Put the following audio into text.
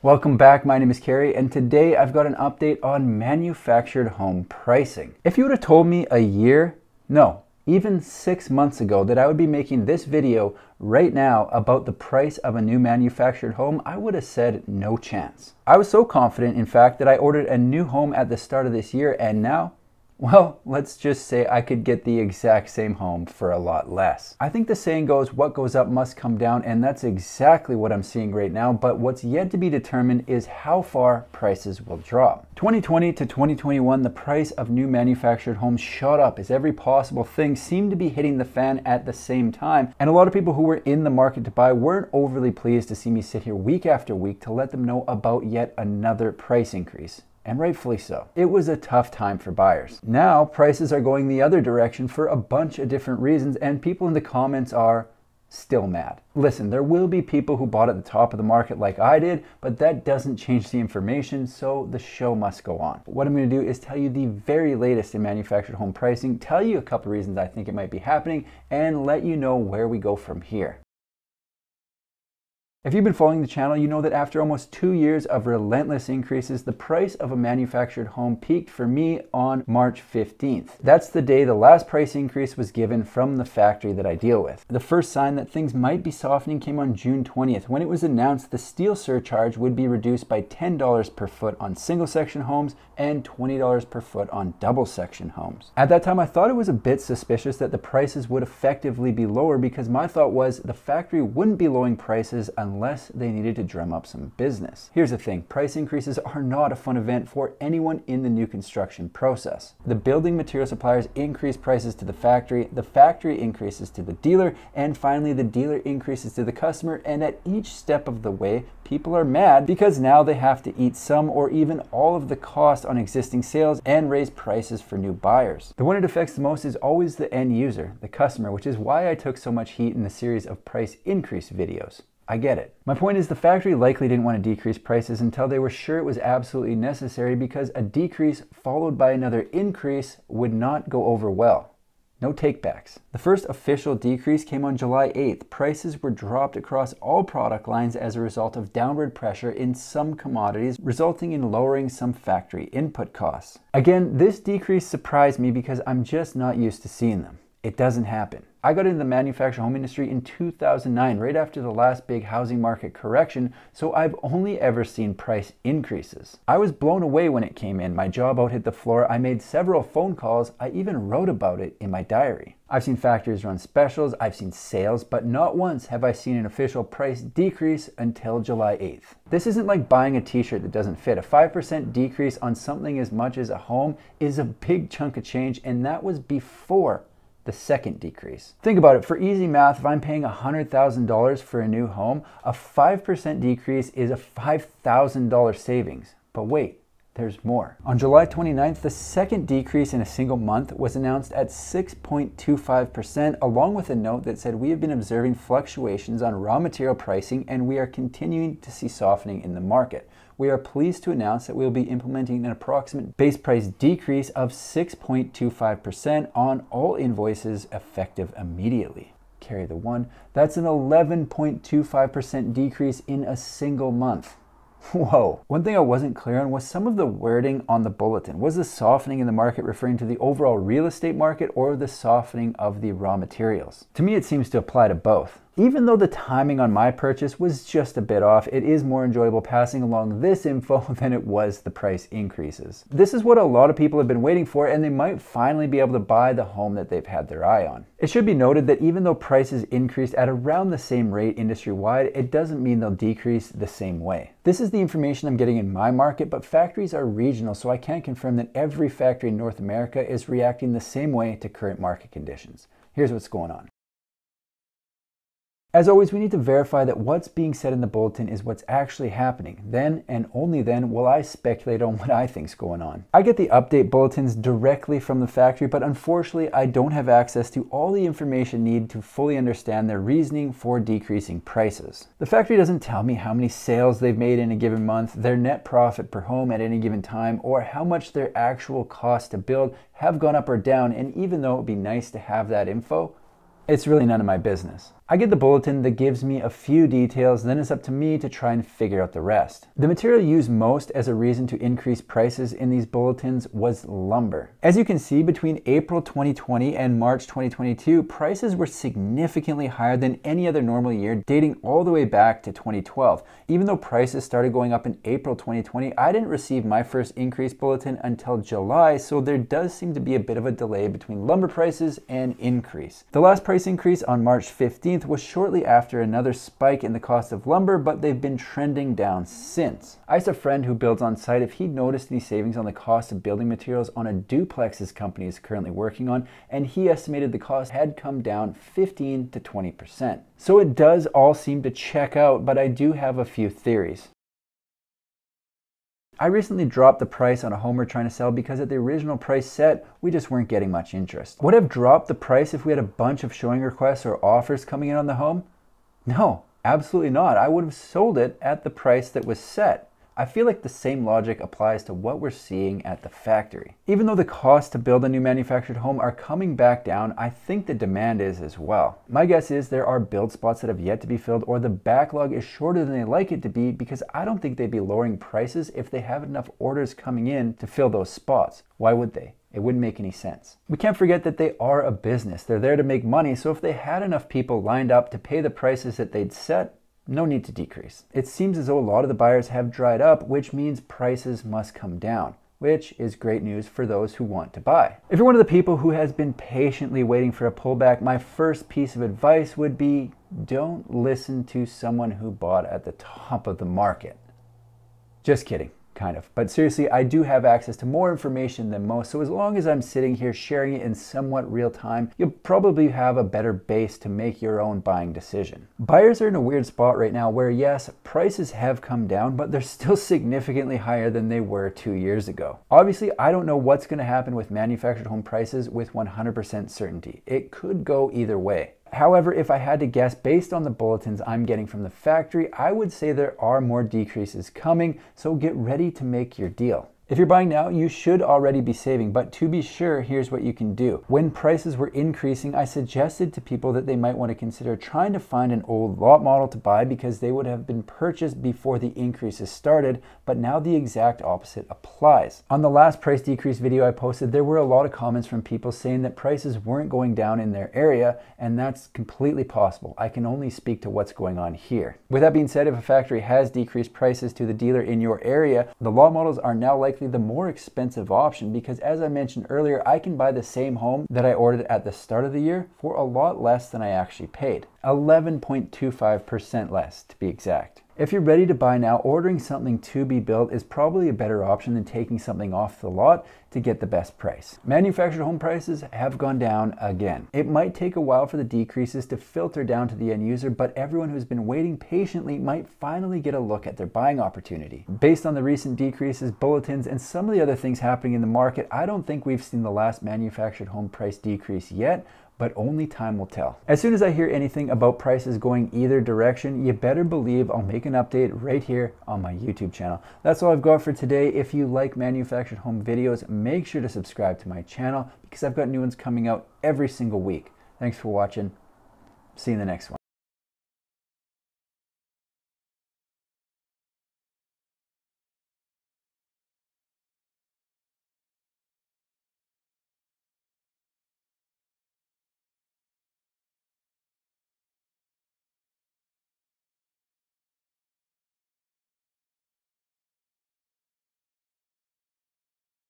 Welcome back, my name is Kerry, and today I've got an update on manufactured home pricing. If you would have told me a year, no, even 6 months ago that I would be making this video right now about the price of a new manufactured home, I would have said no chance. I was so confident, in fact, that I ordered a new home at the start of this year, and now, well, let's just say I could get the exact same home for a lot less. I think the saying goes, what goes up must come down, and that's exactly what I'm seeing right now, but what's yet to be determined is how far prices will drop. 2020 to 2021, the price of new manufactured homes shot up as every possible thing seemed to be hitting the fan at the same time, and a lot of people who were in the market to buy weren't overly pleased to see me sit here week after week to let them know about yet another price increase. And rightfully so. It was a tough time for buyers. Now prices are going the other direction for a bunch of different reasons, and people in the comments are still mad. Listen, there will be people who bought at the top of the market like I did, but that doesn't change the information, so the show must go on. But what I'm going to do is tell you the very latest in manufactured home pricing, tell you a couple reasons I think it might be happening, and let you know where we go from here. If you've been following the channel, you know that after almost 2 years of relentless increases, the price of a manufactured home peaked for me on March 15th. That's the day the last price increase was given from the factory that I deal with. The first sign that things might be softening came on June 20th when it was announced the steel surcharge would be reduced by $10 per foot on single section homes and $20 per foot on double section homes. At that time, I thought it was a bit suspicious that the prices would effectively be lower because my thought was the factory wouldn't be lowering prices unless they needed to drum up some business. Here's the thing, price increases are not a fun event for anyone in the new construction process. The building material suppliers increase prices to the factory increases to the dealer, and finally the dealer increases to the customer, and at each step of the way, people are mad because now they have to eat some or even all of the cost on existing sales and raise prices for new buyers. The one it affects the most is always the end user, the customer, which is why I took so much heat in the series of price increase videos. I get it. My point is the factory likely didn't want to decrease prices until they were sure it was absolutely necessary because a decrease followed by another increase would not go over well. No takebacks. The first official decrease came on July 8th. Prices were dropped across all product lines as a result of downward pressure in some commodities, resulting in lowering some factory input costs. Again, this decrease surprised me because I'm just not used to seeing them. It doesn't happen. I got into the manufactured home industry in 2009, right after the last big housing market correction, so I've only ever seen price increases. I was blown away when it came in. My jaw about hit the floor. I made several phone calls. I even wrote about it in my diary. I've seen factories run specials, I've seen sales, but not once have I seen an official price decrease until July 8th. This isn't like buying a t-shirt that doesn't fit. A 5% decrease on something as much as a home is a big chunk of change, and that was before the second decrease. Think about it, for easy math, if I'm paying $100,000 for a new home, a 5% decrease is a $5,000 savings. But wait, there's more. On July 29th, the second decrease in a single month was announced at 6.25%, along with a note that said we have been observing fluctuations on raw material pricing and we are continuing to see softening in the market. We are pleased to announce that we will be implementing an approximate base price decrease of 6.25% on all invoices effective immediately. Carry the one. That's an 11.25% decrease in a single month. Whoa. One thing I wasn't clear on was some of the wording on the bulletin. Was the softening in the market referring to the overall real estate market or the softening of the raw materials? To me, it seems to apply to both. Even though the timing on my purchase was just a bit off, it is more enjoyable passing along this info than it was the price increases. This is what a lot of people have been waiting for, and they might finally be able to buy the home that they've had their eye on. It should be noted that even though prices increased at around the same rate industry-wide, it doesn't mean they'll decrease the same way. This is the information I'm getting in my market, but factories are regional, so I can't confirm that every factory in North America is reacting the same way to current market conditions. Here's what's going on. As always, we need to verify that what's being said in the bulletin is what's actually happening. Then and only then will I speculate on what I think's going on. I get the update bulletins directly from the factory, but unfortunately I don't have access to all the information needed to fully understand their reasoning for decreasing prices. The factory doesn't tell me how many sales they've made in a given month, their net profit per home at any given time, or how much their actual costs to build have gone up or down, and even though it would be nice to have that info, it's really none of my business. I get the bulletin that gives me a few details, then it's up to me to try and figure out the rest. The material used most as a reason to increase prices in these bulletins was lumber. As you can see, between April 2020 and March 2022, prices were significantly higher than any other normal year, dating all the way back to 2012. Even though prices started going up in April 2020, I didn't receive my first increase bulletin until July, so there does seem to be a bit of a delay between lumber prices and increase. The last price increase on March 15th was shortly after another spike in the cost of lumber, but they've been trending down since. I asked a friend who builds on site if he'd noticed any savings on the cost of building materials on a duplex his company is currently working on, and he estimated the cost had come down 15 to 20%. So it does all seem to check out, but I do have a few theories. I recently dropped the price on a home we're trying to sell because at the original price set, we just weren't getting much interest. Would I have dropped the price if we had a bunch of showing requests or offers coming in on the home? No, absolutely not. I would have sold it at the price that was set. I feel like the same logic applies to what we're seeing at the factory. Even though the costs to build a new manufactured home are coming back down, I think the demand is as well. My guess is there are build spots that have yet to be filled, or the backlog is shorter than they like it to be, because I don't think they'd be lowering prices if they have enough orders coming in to fill those spots. Why would they? It wouldn't make any sense. We can't forget that they are a business. They're there to make money, so if they had enough people lined up to pay the prices that they'd set, no need to decrease. It seems as though a lot of the buyers have dried up, which means prices must come down, which is great news for those who want to buy. If you're one of the people who has been patiently waiting for a pullback, my first piece of advice would be don't listen to someone who bought at the top of the market. Just kidding. Kind of. But seriously, I do have access to more information than most, so as long as I'm sitting here sharing it in somewhat real time, you'll probably have a better base to make your own buying decision. Buyers are in a weird spot right now where yes, prices have come down, but they're still significantly higher than they were 2 years ago. Obviously, I don't know what's going to happen with manufactured home prices with 100% certainty. It could go either way. However, if I had to guess based on the bulletins I'm getting from the factory, I would say there are more decreases coming, so get ready to make your deal. If you're buying now, you should already be saving, but to be sure, here's what you can do. When prices were increasing, I suggested to people that they might want to consider trying to find an old lot model to buy because they would have been purchased before the increases started, but now the exact opposite applies. On the last price decrease video I posted, there were a lot of comments from people saying that prices weren't going down in their area, and that's completely possible. I can only speak to what's going on here. With that being said, if a factory has decreased prices to the dealer in your area, the lot models are now likely the more expensive option because, as I mentioned earlier, I can buy the same home that I ordered at the start of the year for a lot less than I actually paid. 11.25% less to be exact. If you're ready to buy now, ordering something to be built is probably a better option than taking something off the lot to get the best price. Manufactured home prices have gone down again. It might take a while for the decreases to filter down to the end user, but everyone who's been waiting patiently might finally get a look at their buying opportunity. Based on the recent decreases, bulletins, and some of the other things happening in the market, I don't think we've seen the last manufactured home price decrease yet, but only time will tell. As soon as I hear anything about prices going either direction, you better believe I'll make an update right here on my YouTube channel. That's all I've got for today. If you like manufactured home videos, make sure to subscribe to my channel because I've got new ones coming out every single week. Thanks for watching. See you in the next one.